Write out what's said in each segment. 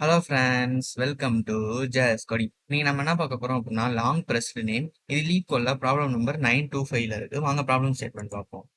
Hello friends, welcome to just கொடி. நீங்க நம்ம என்ன பார்க்க போறோம் அப்படின்னா லாங் பிரஸ்டு நேம். இது லீக் கொள்ள ப்ராப்ளம் நம்பர் 925ல இருக்கு. வாங்க ப்ராப்ளம் ஸ்டேட்மெண்ட் பார்ப்போம்.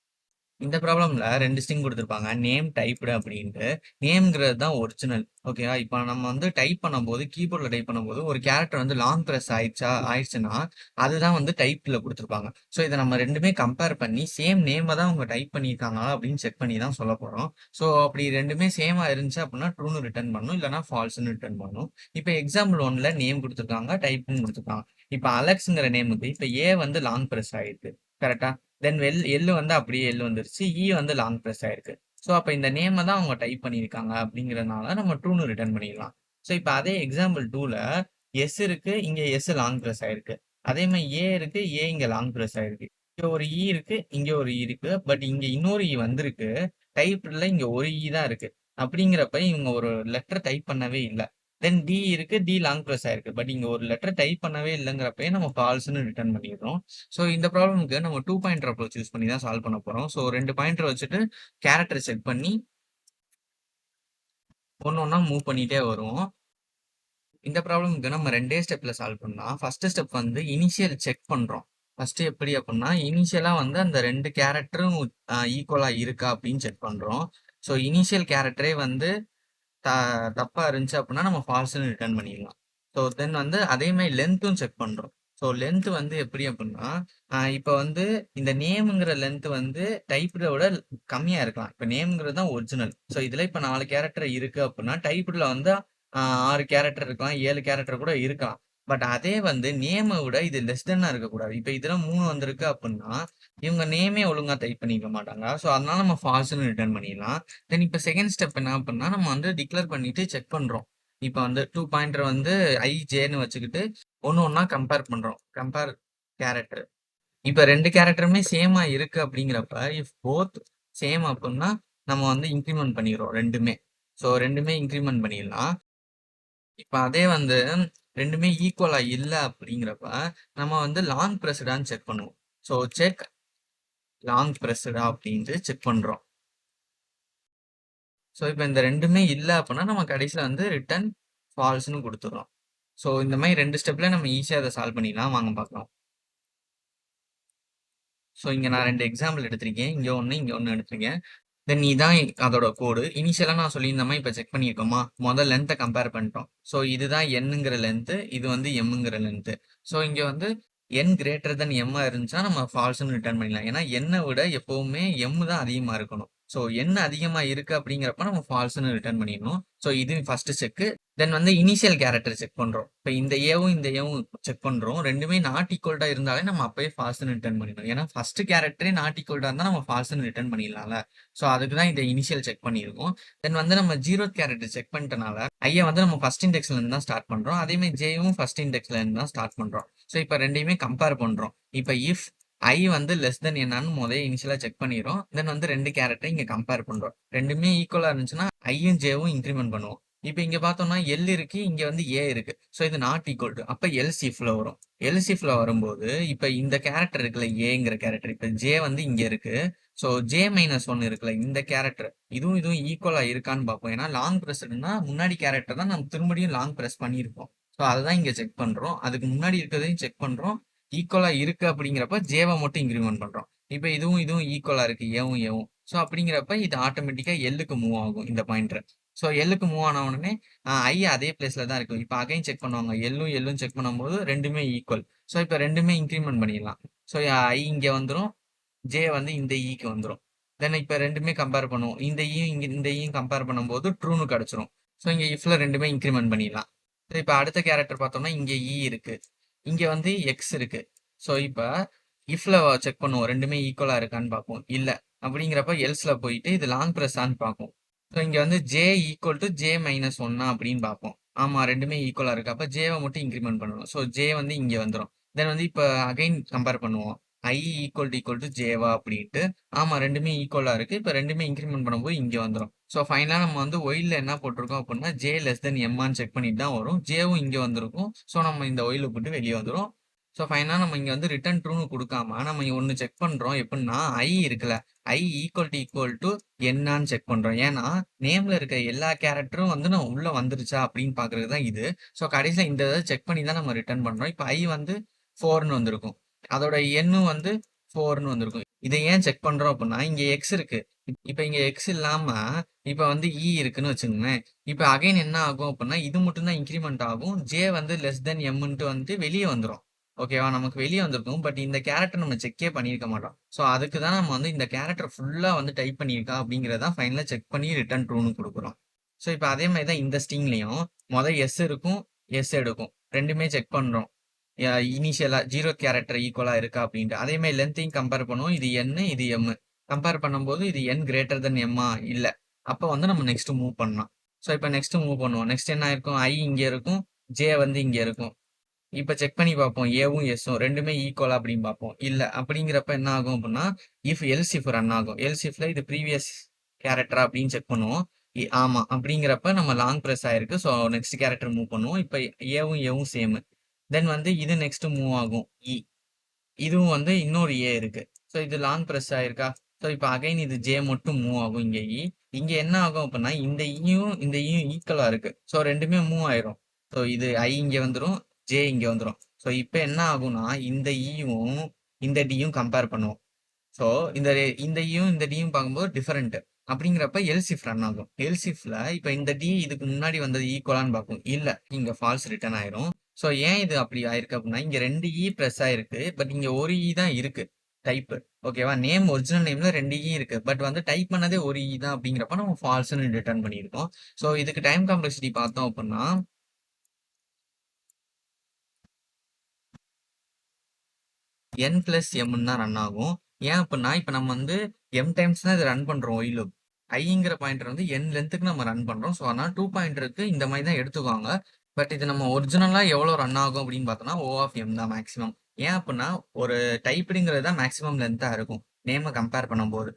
இந்த ப்ராப்ளம்ல ரெண்டு ஸ்ட்ரிங் கொடுத்துருப்பாங்க, நேம் டைப்டு அப்படின்ட்டு. நேம்ங்கிறது தான் ஒரிஜினல். ஓகேவா? இப்போ நம்ம வந்து டைப் பண்ணும்போது, கீபோர்டில் டைப் பண்ணும்போது ஒரு கேரக்டர் வந்து லாங் ப்ரெஸ் ஆயிடுச்சுன்னா அதுதான் வந்து டைப்ல கொடுத்துருப்பாங்க. ஸோ இதை நம்ம ரெண்டுமே கம்பேர் பண்ணி சேம் நேமை தான் அவங்க டைப் பண்ணியிருக்காங்களா அப்படின்னு செக் பண்ணி தான் சொல்ல போகிறோம். ஸோ அப்படி ரெண்டுமே சேமா இருந்துச்சு அப்படின்னா ட்ரூன்னு ரிட்டர்ன் பண்ணும், இல்லைனா ஃபால்ஸ்னு ரிட்டர்ன் பண்ணும். இப்போ எக்ஸாம்பிள் ஒன்ல நேம் கொடுத்துருக்காங்க, டைப்னு கொடுத்துருக்காங்க. இப்போ அலெக்ஸுங்கிற நேமுக்கு இப்போ ஏ வந்து லாங் ப்ரெஸ் ஆயிருக்கு. கரெக்டா? தென் எல்லு வந்து அப்படியே எல்லு வந்துருச்சு. வந்து லாங் ப்ரெஸ் ஆயிருக்கு. ஸோ அப்போ இந்த நேமை தான் அவங்க டைப் பண்ணியிருக்காங்க அப்படிங்கிறதுனால நம்ம ட்ரூன்னு ரிட்டர்ன் பண்ணிடலாம். ஸோ இப்போ அதே எக்ஸாம்பிள் டூல எஸ் இருக்கு, இங்க எஸ் லாங் ப்ரெஸ் ஆயிருக்கு. அதே மாதிரி ஏ இருக்கு, ஏ இங்க லாங் ப்ரெஸ் ஆயிருக்கு. இங்க ஒரு இ இருக்கு, இங்க ஒரு இ இருக்கு. பட் இங்க இன்னொரு இ வந்திருக்கு. டைப்ல இங்க ஒரு இ தான் இருக்கு. அப்படிங்கிறப்ப இவங்க ஒரு லெட்டர் டைப் பண்ணவே இல்லை. தென் டி இருக்கு, டி லாங் ப்ரெஸ் ஆயிருக்கு. பட் இங்க ஒரு லெட்டர் டைப் பண்ணவே இல்லைங்கிறப்ப நம்ம ஃபால்ஸ்னு ரிட்டர்ன் பண்ணிடுறோம். ஸோ இந்த ப்ராப்ளமுக்கு நம்ம 2 பாயிண்டர் அப்ரோச் யூஸ் பண்ணி தான் சால்வ் பண்ண போறோம். ஸோ 2 பாயிண்டர் வச்சுட்டு கேரக்டர் செட் பண்ணி ஒண்ணு ஒண்ணா மூவ் பண்ணிட்டே வருவோம். இந்த ப்ராப்ளமுக்கு நம்ம 2 ஸ்டெப்ல சால்வ் பண்ணலாம். ஃபர்ஸ்ட் ஸ்டெப் வந்து இனிஷியல் செக் பண்றோம். ஃபர்ஸ்ட் எப்படி அப்படின்னா, இனிஷியலா வந்து அந்த 2 கேரக்டரும் ஈக்குவலா இருக்கா அப்படின்னு செக் பண்றோம். ஸோ இனிஷியல் கேரக்டரே வந்து த தப்பா இருந்துச்சு அப்படின்னா நம்ம ஃபால்ஸ்னு ரிட்டர்ன் பண்ணிடலாம். ஸோ தென் வந்து அதே மாதிரி லென்த்தும் செக் பண்றோம். ஸோ லென்த் வந்து எப்படி அப்படின்னா, இப்போ வந்து இந்த நேமுங்கிற லென்த் வந்து டைப்ட விட கம்மியா இருக்கலாம். இப்போ நேம்ங்கிறது தான் ஒரிஜினல். ஸோ இதுல இப்போ 4 கேரக்டர் இருக்கு அப்படின்னா டைப்ல வந்து 6 கேரக்டர் இருக்கலாம், 7 கேரக்டர் கூட இருக்கலாம். பட் அதே வந்து நேமை விட இது லெஸ் தென்னா இருக்கக்கூடாது. இப்போ இதுல 3 வந்திருக்கு அப்படின்னா இவங்க நேமே ஒழுங்கா டைப் பண்ணிக்க மாட்டாங்க. ஸோ அதனால நம்ம ஃபால்ஸ்னு ரிட்டர்ன் பண்ணிடலாம். தென் இப்போ செகண்ட் ஸ்டெப் என்ன அப்படின்னா, நம்ம வந்து டிக்ளேர் பண்ணிட்டு செக் பண்றோம். இப்போ வந்து 2 பாயிண்டர் வந்து ஐ ஜேன்னு வச்சுக்கிட்டு ஒன்று ஒன்றா கம்பேர் பண்றோம். Compare character. இப்போ 2 கேரக்டருமே சேமா இருக்கு அப்படிங்கிறப்ப இஃப் போத் சேம் அப்படின்னா நம்ம வந்து இன்க்ரிமெண்ட் பண்ணிடுறோம் ரெண்டுமே. ஸோ ரெண்டுமே இன்க்ரிமெண்ட் பண்ணிடலாம். இப்போ அதே வந்து ரெண்டுமே ஈக்குவலா இல்லை அப்படிங்கிறப்ப நம்ம வந்து லாங் ப்ரெஸ்டான்னு செக் பண்ணுவோம். ஸோ செக் லாங் ப்ரெஸ்டா அப்படின்ட்டு செக் பண்றோம். ஸோ இப்போ இந்த ரெண்டுமே இல்லை அப்படின்னா நம்ம கடைசியில் வந்து ரிட்டர்ன் ஃபால்ஸ்னு கொடுத்துறோம். ஸோ இந்த மாதிரி 2 ஸ்டெப்ல நம்ம ஈஸியாக அதை சால்வ் பண்ணிடலாம். வாங்க பார்க்கலாம். ஸோ இங்கே நான் 2 எக்ஸாம்பிள் எடுத்திருக்கேன். இங்கே ஒன்று எடுத்திருக்கேன். தென் இதான் அதோட கோடு. இனிஷியலாக நான் சொல்லியிருந்த மாதிரி இப்போ செக் பண்ணியிருக்கோமா, முதல் லென்த்தை கம்பேர் பண்ணிட்டோம். ஸோ இதுதான் என்னங்கிற லென்த்து, இது வந்து எம்ங்கிற லென்த்து. ஸோ இங்கே வந்து என் கிரேட்டர் தென் எம்மா இருந்துச்சுன்னா நம்ம ஃபால்ஸ்னு ரிட்டர்ன் பண்ணிடலாம். ஏன்னா என்னை விட எப்பவுமே எம் தான் அதிகமாக இருக்கணும். ஸோ என்ன அதிகமாக இருக்கு அப்படிங்கிறப்ப நம்ம ஃபால்ஸ்னு ரிட்டர்ன் பண்ணிடணும். ஸோ இது ஃபர்ஸ்ட் செக். தென் வந்து இனிஷியல் கேரக்டர் செக் பண்றோம். இப்போ இந்த ஏவும் இந்த ஏவும் செக் பண்றோம். ரெண்டுமே நாட் ஈக்குவல்டா இருந்தாலே நம்ம அப்பயே ஃபால்ஸ்னு ரிட்டர்ன் பண்ணிடணும். ஏன்னா ஃபர்ஸ்ட் கேரக்டரே நாட் ஈக்குவல்டா இருந்தா நம்ம ஃபால்ஸ்னு ரிட்டர்ன் பண்ணிடலாம்ல. ஸோ அதுக்கு தான் இந்த இனிஷியல் செக் பண்ணியிருக்கோம். தென் வந்து நம்ம 0th கேரக்டர் செக் பண்ணிட்டனால ஐயை வந்து நம்ம ஃபர்ஸ்ட் இண்டெக்ஸ்ல இருந்து தான் ஸ்டார்ட் பண்றோம். அதே மாதிரி ஜேயும் ஃபர்ஸ்ட் இண்டெக்ஸ்ல இருந்து தான் ஸ்டார்ட் பண்றோம். ஸோ இப்போ ரெண்டையுமே கம்பேர் பண்றோம். இப்போ இஃப் ஐ வந்து லெஸ் தென் என்னன்னு முதல்ல இனிஷியலா செக் பண்ணிடுறோம். தென் வந்து 2 கேரக்டரை இங்க கம்பேர் பண்றோம். ரெண்டுமே ஈக்குவலா இருந்துச்சுன்னா ஐயும் ஜேவும் இன்க்ரிமெண்ட் பண்ணுவோம். இப்போ இங்க பார்த்தோம்னா எல் இருக்கு, இங்க வந்து ஏ இருக்கு. ஸோ இது நாட் ஈக்குவல் டு அப்ப எல்சிஃப்ல வரும். எல்சிஃப்ல வரும்போது இப்ப இந்த கேரக்டர் இருக்குல்ல, ஏங்கிற கேரக்டர், இப்ப ஜே வந்து இங்க இருக்கு. ஸோ ஜே மைனஸ் ஒன் இருக்குல்ல, இந்த கேரக்டர் இதுவும் இதுவும் ஈக்குவலா இருக்கான்னு பார்ப்போம். ஏன்னா லாங் ப்ரெஸ்னா முன்னாடி கேரக்டர் தான் நம்ம திரும்படியும் லாங் ப்ரெஸ் பண்ணியிருப்போம். ஸோ அதுதான் இங்க செக் பண்றோம். அதுக்கு முன்னாடி இருக்கிறதையும் செக் பண்றோம். ஈக்குவலா இருக்கு அப்படிங்கிறப்ப ஜேவை மட்டும் இன்க்ரிமெண்ட் பண்றோம். இப்ப இதுவும் இதுவும் ஈக்குவலா இருக்கு, ஏவும் ஏவும். ஸோ அப்படிங்கிறப்ப இது ஆட்டோமேட்டிக்கா எல்லுக்கு மூவ் ஆகும் இந்த பாயிண்டர். ஸோ எல்லுக்கு மூவ் ஆன உடனே ஐ அதே பிளேஸ்ல தான் இருக்கும். இப்போ அகைன் செக் பண்ணுவாங்க, எல்லும் எல்லும் செக் பண்ணும்போது ரெண்டுமே ஈக்குவல். ஸோ இப்போ ரெண்டுமே இன்க்ரிமெண்ட் பண்ணிடலாம். ஸோ ஐ இங்கே வந்துடும், ஜே வந்து இந்த ஈக்கு வந்துடும். தென் இப்போ ரெண்டுமே கம்பேர் பண்ணுவோம். இந்த ஈயும் இங்கே இந்த ஈயும் கம்பேர் பண்ணும்போது ட்ரூனு கிடச்சிரும். ஸோ இங்கே இஃப்ல ரெண்டுமே இன்க்ரிமெண்ட் பண்ணிடலாம். ஸோ இப்போ அடுத்த கேரக்டர் பார்த்தோம்னா இங்கே இ இருக்கு, இங்கே வந்து எக்ஸ் இருக்கு. ஸோ இப்போ இஃப்ல செக் பண்ணுவோம், ரெண்டுமே ஈக்குவலா இருக்கான்னு பார்ப்போம். இல்லை அப்படிங்கிறப்ப எல்ஸ்ல போயிட்டு இது லாங் ப்ரெஸ்ஸான்னு பார்ப்போம். ஸோ இங்க வந்து J equal to J minus ஒன்னா அப்படின்னு பார்ப்போம். ஆமா ரெண்டுமே ஈக்குவலா இருக்கு. அப்ப ஜேவை மட்டும் இன்க்ரிமெண்ட் பண்ணணும். ஸோ ஜே வந்து இங்க வந்துடும். தென் வந்து இப்போ அகைன் கம்பேர் பண்ணுவோம், ஐ ஈக்குவல் டு ஜேவா அப்படின்ட்டு. ஆமா ரெண்டுமே ஈக்குவலா இருக்கு. இப்போ ரெண்டுமே இன்க்ரிமெண்ட் பண்ணும்போது இங்க வந்துடும். ஸோ ஃபைனலா நம்ம வந்து ஒயில்ல என்ன போட்டிருக்கோம் அப்படின்னா ஜே லெஸ் தென் எம்மான்னு செக் பண்ணிட்டு தான் வரும். ஜேவும் இங்க வந்திருக்கும். ஸோ நம்ம இந்த ஒயில போட்டு வெளியே வந்துடும். ஸோ ஃபைனலா நம்ம இங்க வந்து ரிட்டர்ன் ட்ரூன்னு குடுக்காம, நம்ம இங்க ஒண்ணு செக் பண்றோம். எப்புட்ன்னா, இருக்குல்ல. ஈக்குவல் டூ என்னான்னு செக் பண்றோம். ஏன்னா, நேம்ல இருக்க எல்லா கேரக்டரும் வந்து நம்ம உள்ள வந்துருச்சா அப்படின்னு பார்க்கறதுக்கு தான் இது. ஸோ கடைசியில இந்த இத செக் பண்ணி தான் நம்ம ரிட்டர்ன் பண்றோம். இப்ப வந்து 4ன்னு வந்திருக்கும். அதோட எண்ணும் வந்து 4ன்னு வந்திருக்கும். இத ஏன் செக் பண்றோம் அப்படின்னா, இங்க எக்ஸ் இருக்கு. இப்ப இங்க எக்ஸ் இல்லாம, இப்ப வந்து இருக்குன்னு வச்சுக்கோங்களேன். இப்ப அகைன் என்ன ஆகும் அப்படின்னா, இது மட்டும் தான் இன்கிரிமெண்ட் ஆகும். ஜே வந்து லெஸ் தென் எம்ன்ட்டு வந்து வெளிய வந்துரும். ஓகேவா? நமக்கு வெளிய வந்திருக்கும். பட் இந்த கேரக்டர் நம்ம செக்கே பண்ணியிருக்க மாட்டோம். ஸோ அதுக்கு தான் நம்ம வந்து இந்த கேரக்டர் ஃபுல்லா வந்து டைப் பண்ணியிருக்கா அப்படிங்கிறத தான் ஃபைனலா செக் பண்ணி ரிட்டர்ன் ட்ரூன்னு குடுக்குறோம். ஸோ இப்ப அதே மாரி தான் இந்த ஸ்ட்ரிங்லயும் எஸ் இருக்கும், எஸ் எடுக்கும். 2மே செக் பண்றோம். இனிஷியலா 0 கேரக்டர் ஈக்குவலா இருக்கா அப்படின்ட்டு. அதே மாரி லென்த்தையும் கம்பேர் பண்ணுவோம். இது என், இது எம். கம்பேர் பண்ணும்போது இது என் கிரேட்டர் தென் எம்மா? இல்ல. அப்ப வந்து நம்ம நெக்ஸ்ட் மூவ் பண்ணலாம். ஸோ இப்ப நெக்ஸ்ட் மூவ் பண்ணுவோம். நெக்ஸ்ட் என்ன ஆயிருக்கும்? இங்க இருக்கும். ஜே வந்து இங்க இருக்கும். இப்ப செக் பண்ணி பார்ப்போம். ஏவும் எஸ்ஸும் 2மே ஈக்குவலா அப்படின்னு பார்ப்போம். இல்ல. அப்படிங்கிறப்ப என்ன ஆகும் அப்படின்னா, எல்ஸ் இஃப் ரன் ஆகும். எல்ஸ் இஃப்ல இது ப்ரீவியஸ் கேரக்டரா அப்படின்னு செக் பண்ணுவோம். ஆமா. அப்படிங்கிறப்ப நம்ம லாங் பிரஸ் ஆயிருக்கு. ஸோ நெக்ஸ்ட் கேரக்டர் மூவ் பண்ணுவோம். இப்ப ஏவும் சேம். தென் வந்து இது நெக்ஸ்ட் மூவ் ஆகும். இதுவும் வந்து இன்னொரு இருக்கு. ஸோ இது லாங் பிரஸ் ஆயிருக்கா? ஸோ இப்ப அகைன் இது ஜே மட்டும் மூவ் ஆகும் இங்க இங்க என்ன ஆகும் அப்படின்னா, இந்த இந்த ஈக்குவலா இருக்கு. ஸோ 2மே மூவ் ஆயிரும். ஸோ இது இங்க வந்துரும். ஜே இங்க வந்துரும். ஸோ இப்ப என்ன ஆகும்னா, இந்த ஈயும் இந்த டியும் கம்பேர் பண்ணுவோம். ஸோ இந்த இந்த டியும் பார்க்கும்போது டிஃபரெண்ட். அப்படிங்கிறப்ப எல்ஸ் இஃப் ரன் ஆகும். எல்ஸ் இஃப்ல இப்ப இந்த டி இதுக்கு முன்னாடி வந்தது ஈக்குவலான்னு பார்ப்போம். இல்ல. இங்க ஃபால்ஸ் ரிட்டர்ன் ஆயிரும். ஸோ ஏன் இது அப்படி ஆயிருக்கு அப்படின்னா, இங்க 2 பிரஸ் ஆயிருக்கு. பட் இங்க ஒரு தான் இருக்கு. டைப். ஓகேவா? நேம் ஒரிஜினல் நேம்ல 2 இருக்கு. பட் வந்து டைப் பண்ணதே ஒரு தான் அப்படிங்கிறப்ப நம்ம ஃபால்ஸ்ன்னு ரிட்டர்ன் பண்ணியிருக்கோம். ஸோ இதுக்கு டைம் காம்ப்ளெக்சிட்டி பார்த்தோம் அப்படின்னா, n பிளஸ் எம்ன்னு தான் ரன் ஆகும். ஏன் அப்படின்னா, இப்ப நம்ம வந்து m டைம்ஸ் தான் இதை ரன் பண்றோம் ஒய் லூப். ஐங்கிற பாயிண்டர் வந்து n லென்த்துக்கு நம்ம ரன் பண்றோம். ஸோ அதனால 2 பாயிண்டருக்கு இந்த மாதிரி தான் எடுத்துக்குவாங்க. பட் இது நம்ம ஒரிஜினலா எவ்வளோ ரன் ஆகும் அப்படின்னு பார்த்தோம்னா, O ஆஃப் M தான் மேக்ஸிமம். ஏன் அப்படின்னா, ஒரு டைப்டுங்கிறது தான் மேக்ஸிமம் லென்த்தா இருக்கும். நேமை கம்பேர் பண்ணும்போது.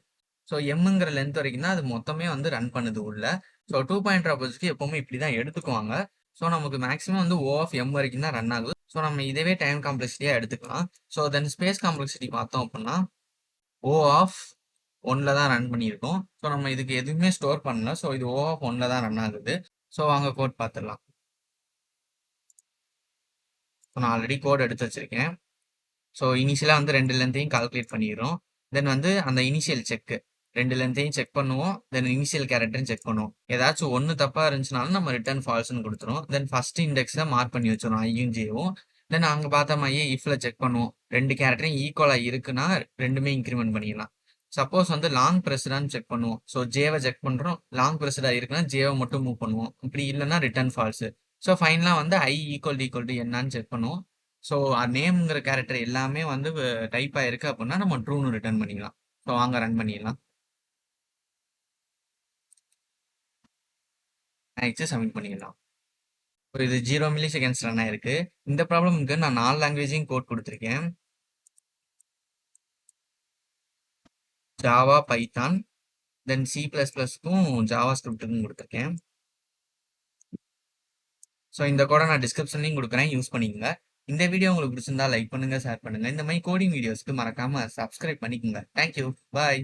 ஸோ எம்ங்கிற லென்த் வரைக்கும் தான் அது மொத்தமே வந்து ரன் பண்ணுது உள்ள. ஸோ 2 பாயிண்டர் அப்போசிட்க்கு எப்பவுமே இப்படி தான் எடுத்துக்குவாங்க. ஸோ நமக்கு மேக்ஸிமம் வந்து O ஆஃப் M வரைக்கும் தான் ரன் ஆகுது. ஸோ நம்ம இதவே டைம் காம்ப்ளெக்சிட்டியா எடுத்துக்கலாம். ஸோ தென் ஸ்பேஸ் காம்ப்ளெக்சிட்டி பார்த்தோம் அப்படின்னா, O ஆஃப் 1ல தான் ரன் பண்ணியிருக்கோம். ஸோ நம்ம இதுக்கு எதுவுமே ஸ்டோர் பண்ணல. ஸோ இது O ஆஃப் 1ல தான் ரன் ஆகுது. ஸோ வாங்க கோட் பார்த்துடலாம். ஸோ நான் ஆல்ரெடி கோட் எடுத்து வச்சிருக்கேன். ஸோ இனிஷியலா வந்து 2 லென்த்தையும் கால்குலேட் பண்ணிடுறோம். தென் வந்து அந்த இனிஷியல் செக் 2 லென்த்தையும் செக் பண்ணுவோம். தென் இனிஷியல் கேரக்டரையும் செக் பண்ணுவோம். ஏதாச்சும் ஒண்ணு தப்பா இருந்துச்சுனாலும் நம்ம ரிட்டர்ன் ஃபால்ஸ்ன்னு கொடுத்துரும். தென் ஃபர்ஸ்ட் இண்டெக்ஸை மார்க் பண்ணி வச்சிரும் ஐயும் ஜேவும். தென் அங்க பார்த்த மாதிரியே இஃப்ல செக் பண்ணுவோம். 2 கேரக்டரையும் ஈக்குவலா இருக்குன்னா 2மே இன்க்ரிமெண்ட் பண்ணிடலாம். சப்போஸ் வந்து லாங் பிரஸ்டான்னு செக் பண்ணுவோம். ஸோ ஜேவை செக் பண்றோம். லாங் பிரஸ்டா இருக்குன்னா ஜேவை மட்டும் மூவ் பண்ணுவோம். இப்படி இல்லைன்னா ரிட்டர்ன் ஃபால்ஸ். ஸோ ஃபைனலா வந்து ஈக்குவல் டு என்னன்னு செக் பண்ணுவோம். ஸோ நேம்ங்கிற கேரக்டர் எல்லாமே வந்து டைப் ஆயிருக்கு அப்படின்னா நம்ம ட்ரூன்னு ரிட்டர்ன் பண்ணிக்கலாம். ஸோ வாங்க ரன் பண்ணிடலாம். ஆயிடுச்சு, சப்மிட் பண்ணிடலாம். இது 0 மில்லி செகண்ட்ஸ் ரன் ஆயிருக்கு. இந்த ப்ராப்ளம்க்கு நான் 4 லாங்குவேஜையும் கோட் கொடுத்துருக்கேன். ஜாவா, பைத்தான், தென் C++க்கும் ஜாவா ஸ்கிரிப்டுக்கும் கொடுத்துருக்கேன். ஸோ இந்த கோடை நான் டிஸ்கிரிப்ஷன்லையும் கொடுக்குறேன், யூஸ் பண்ணிக்கோங்க. இந்த வீடியோ உங்களுக்கு பிடிச்சிருந்தா லைக் பண்ணுங்க, ஷேர் பண்ணுங்க. இந்த மாதிரி கோடிங் வீடியோஸ்க்கு மறக்காம சப்ஸ்கிரைப் பண்ணிக்கோங்க. தேங்க்யூ, பாய்.